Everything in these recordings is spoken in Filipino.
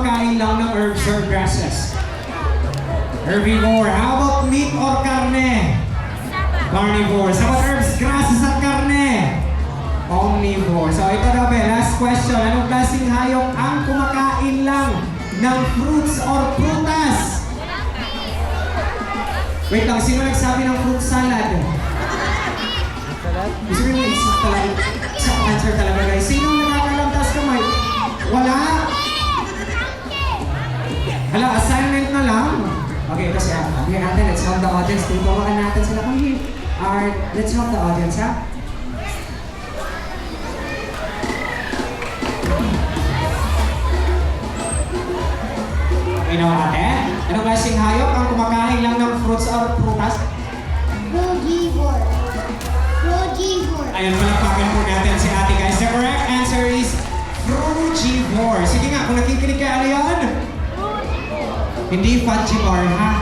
kumakain lang ng herbs or grasses? Herbivore. How about meat or karne? Carnivore. Sa about herbs, grasses at karne? Omnivore. So ito na ba, last question. Anong klaseng hayop ang kumakain lang ng fruits or prutas? Wait lang, sino nagsabi ng fruit salad? Gusto mo yung isang answer talaga guys. Sino nakakalamtas kamay? Wala? Hala, assignment na lang. Okay, ito siya. Sabihin natin, let's help the audience. Tutuwakan natin sila kung Alright, let's help the audience, ha? Okay na ate? Anong klaseng hayop ang kumakain lang ng fruits or prutas? Frugivore. Frugivore. Ayun, palakpakan po natin si ate guys. The correct answer is frugivore. Sige nga, kung nakikinig kayo, ano yun? Hindi fudgivore, ha?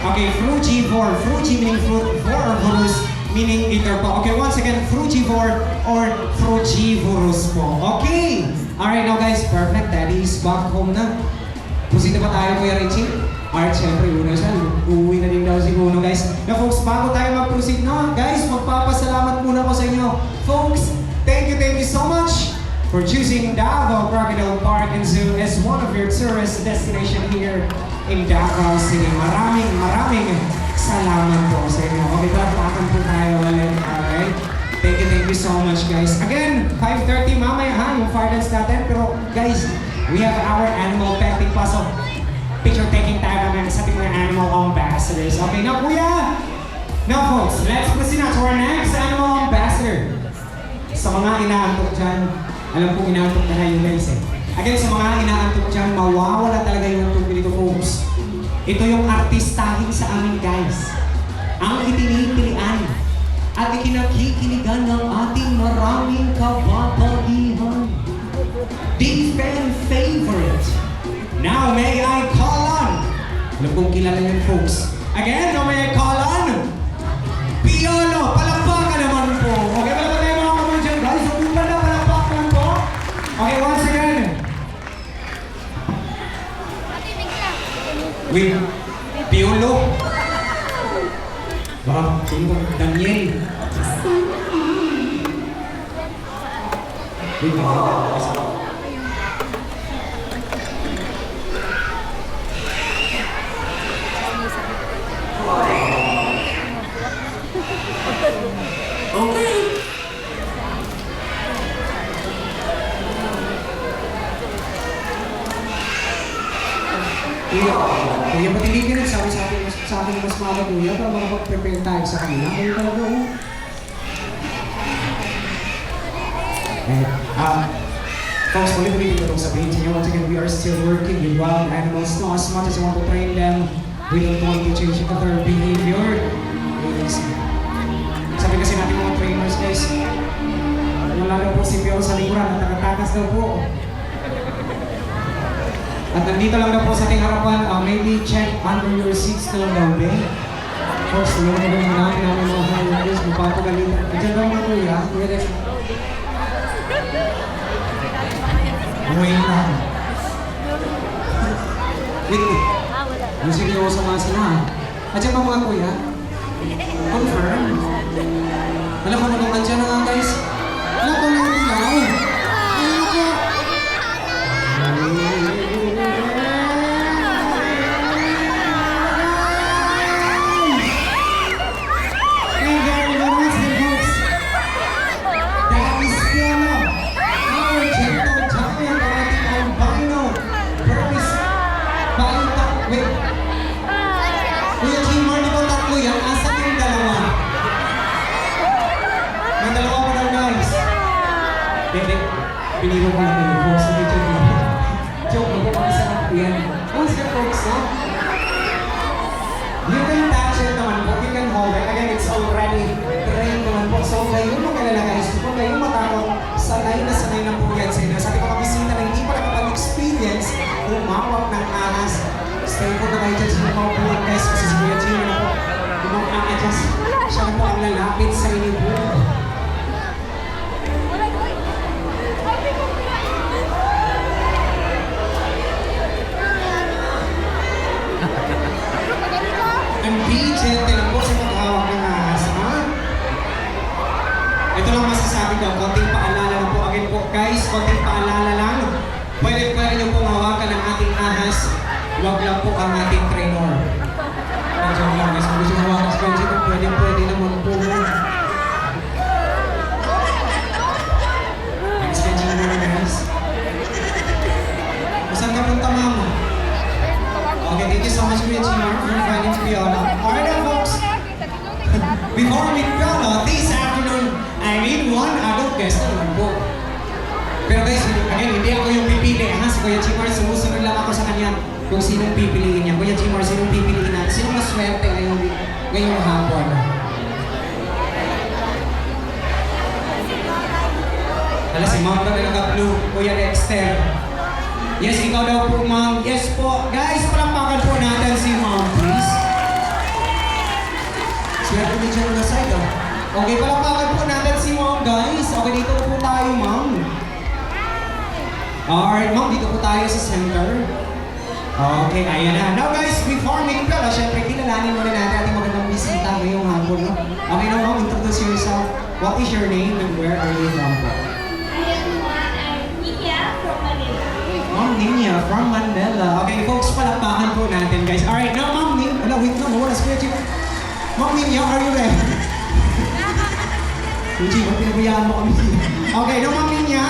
Okay, frugivore. Frugi meaning fruit, vorvorous meaning eater po. Okay, once again, frugivore or frugivorous po. Okay! Alright, now guys, perfect. Daddy is back home na. Proceed na ba tayo, Kuya Richie? Alright, syempre, una siya. Uuwi na din daw si Uno, guys. Na folks, bago tayo mag-proceed na, guys, magpapasalamat muna ko sa inyo. Folks, thank you so much for choosing Davao Crocodile Park and Zoo as one of your tourist destination here in Davao City. Maraming salamat po sa inyo. Okay, palakpakan po tayo ulit. Alright? Thank you so much, guys. Again, 5:30 mamaya ha, yung fire dance natin. Pero, guys, we have our animal petting pa. So, picture taking tayo namin sa ating mga animal ambassadors. Okay, now kuya! Now folks, let's proceed now to our next animal ambassador. Sa mga inaantok dyan, alam kong inaantok na yun guys eh. Again, sa mga inaantok dyan, mawawala talaga yung antok dito folks. Ito yung artistahin sa amin guys. Ang itinitilian at ikinakikiligan ng ating maraming kababaihan. The fan favorite. Now may I call on? Alam kong kilala yun folks. Again, now may I call on? Piolo! Palakpakan naman po. Okay, palakpakan tayo mga kamay dyan guys. So, kung pala, palakpakan po. Okay, once again. Wait, Piolo. Baka, sino? Daniel. Wait, okay. Kuya, ba't hindi ka nagsabi sa akin mas mga kuya para makapag-prepare tayo sa kanila? Kayo talaga oh. Folks, ulit-ulit ko itong sabihin sa inyo. Once again, we are still working with wild animals. No, as much as I want to train them, we don't want to change their behavior. Sabi kasi natin mga trainers guys, wala daw po si Pio sa likuran at nakatakas daw po. At nandito lang daw po sa ating harapan, maybe check under your seats na lang daw, eh. Folks, tulungan na daw namin namin mga highlanders, magpapagalitan. Diyan daw mga kuya, kuya Rex. Wait lang. Wait. Yung seryoso nga sila. At yan ba mga kuya? Confirm. Alam mo na kung nandiyan na nga guys. Alam ko lang ilaw. Alam ko. Piniro ko lang yung folks. Joke mo po kasi sarap yan. Once your folks, no? You can touch it naman po. You can hold it. Again, it's already trained naman po. So, kayo magalala guys. Kung kayo matakot, sanay na po yan sa inyo. Sabi ko kabisita na hindi pa nakapag-experience umawak ng ahas. Stay po na kayo dyan sa mga buwan guys. Kasi si Kuya Gino na po. Kumang-a-adjust. Siya na po ang lalapit sa inyo po. And be gentle lang po sa paghawak ng ahas, ha? Ito lang masasabi ko, konting paalala lang po. Again po, guys, konting paalala lang. Pwede niyo pong hawakan ng ating ahas. Huwag lang po ang ating trainer. Medyo lang, guys. Kung gusto mo hawakan sa Benji, pwede naman po. Thanks, Benji, naman, guys. Saan ka punta, mama? Okay, thank you so much, Kuya Gmar, for inviting Fiona. Alright now, folks. Before we go, this afternoon, I need one adult guest na naman po. Pero guys, again, hindi ako yung pipili, ha? Si Kuya Gmar, sumusunod lang ako sa kanya kung sinong pipiliin niya. Kuya Gmar, sinong pipiliin natin? Sinong maswerte ngayong hapon? Hala, si Ma'am na naka-blue. Kuya Dexter. Yes, ikaw daw po, Ma'am. Yes po. Guys, palampakan po natin si Ma'am, please. Swerte ni Jen na side, oh. Okay, palampakan po natin si Ma'am, guys. Okay, dito na po tayo, Ma'am. Alright, Ma'am, dito po tayo sa center. Okay, ayan na. Now, guys, before we go, syempre, kilalanin muna natin ating magandang bisita ngayong hapon, no? Okay, now, Ma'am, introduce yourself. What is your name and where are you from po? Ma'am Nina from Manila. Okay, folks, palakpakan po natin, guys. Alright, now, Ma'am Nina. Wala, wait lang. Wala, Squidgy. Ma'am Nina, are you ready? Squidgy, ba't pinabayaan mo kami? Okay, now, Ma'am Nina.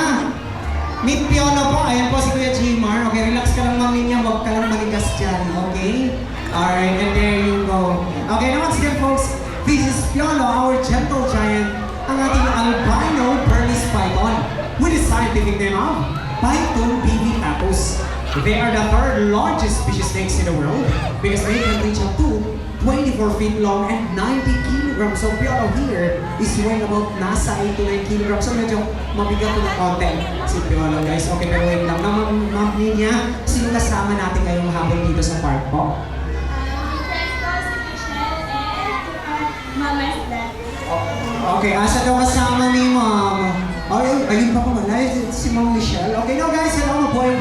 Meet Fiona po. Ayan po si Kuya Gmar. Okay, relax ka lang, Ma'am Nina. Huwag ka lang maligas dyan, okay? Alright, and there you go. Okay, now, once again, folks, this is Fiona, our gentle giant, ang ating albino Burmese python with the scientific name of Python pivitatus. They are the third largest species snakes in the world because they can reach up to 24 feet long and 90 kilograms. So Piolo here is weighing about nasa 8 to 9 kilograms. So medyo mabigat po ng konti si Piolo, guys. Okay, pero wait lang. Ma'am Nina, sino kasama natin ngayong hapon dito sa park po? Okay, asa daw kasama ni Ma'am? Ayun pa pala, si Ma'am Michelle. Okay, now guys, hello, boy,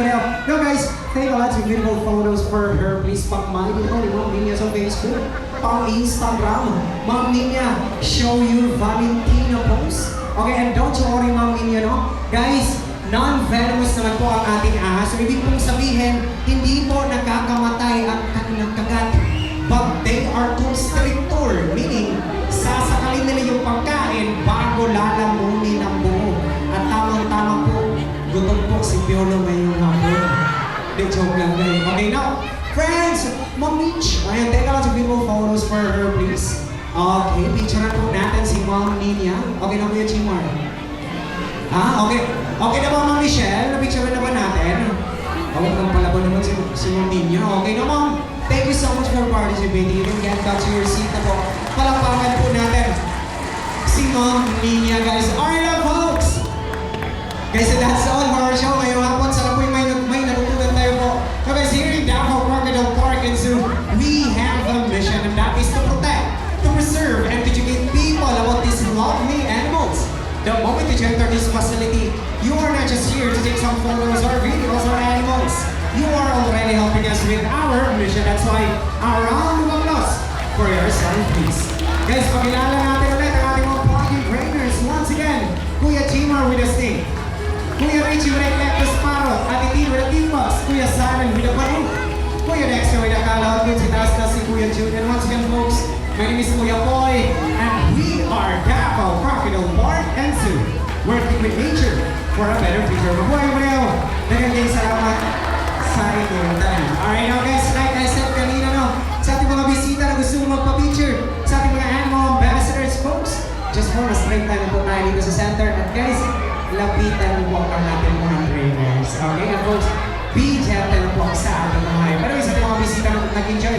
Now guys, take a lot of beautiful photos for her. Please pang-mali ko ni Ma'am Nina sa Facebook, pang-Instagram. Ma'am Nina, show your Valentino post. Okay, and don't you worry, Ma'am Nina, no? Guys, non-venomous naman po ang ating ahas. So, ibig pong sabihin, hindi po nakakamatay ang kanilang kagat. But they are constrictor, meaning, sasakalin nila yung pagkain bago lalamunin ang buo. At tamang-tama po, gutom po si Piolo ngayong hapon. Di joke lang guys. Okay, now, friends, Ma'am Mitch. Ayan, take a lot of beautiful photos for her, please. Okay, picture na po natin si Ma'am Nina. Okay na, Kuya Gmar? Ha? Okay. Okay na ba, Ma'am Michelle? Na-picture na ba natin? Okay, kung pala ba naman si Ma'am Nina? Okay na, Ma'am. Thank you so much for participating. You can get back to your seat na po. Palakpakan po natin si Ma'am Nina, guys. Alright now, folks! Guys, so that's all for our show. Ngayong hapon, sana po may natutunan tayo po. So guys, here in Davao Crocodile Park and Zoo, we have a mission, and that is to protect, to preserve, and to educate people about these lovely animals. The moment you enter this facility, you are not just here to take some photos or videos or animals. You are already helping us with our mission. That's why a round of applause for yourself, please. Guys, pakilala natin ulit ang ating mga pocket trainers. Once again, Kuya Gmar with the snake, Kuya Richie with a cactus parrot, Ate T with a timbas, Kuya Simon with a balloon, Kuya Dexter with a kalahot, good si taas na si Kuya June. And once again, folks, my name is Kuya Boy, and we are Davao Crocodile Park and Zoo, working with nature for a better future. Mabuhay mo rin. Nagandang salamat sa inyong tanan. Alright now guys, like I said kanina, no, sa ating mga bisita na gusto mong magpa-picture, sa ating mga animal ambassadors, folks, just for a straight time po tayo dito sa center. At guys, lapitan po ang natin mga trainers. Okay, and folks, be gentle po sa ating mga. Pero isa ating mga bisita na nag-enjoy,